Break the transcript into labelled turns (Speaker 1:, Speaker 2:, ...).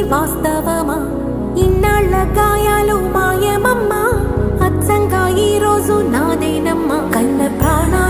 Speaker 1: వాస్తవమా? ఇన్నాళ్ళ గాయాలు మాయమమ్మా, అచ్చంగా ఈ రోజు నాదేనమ్మా. కన్న ప్రాణ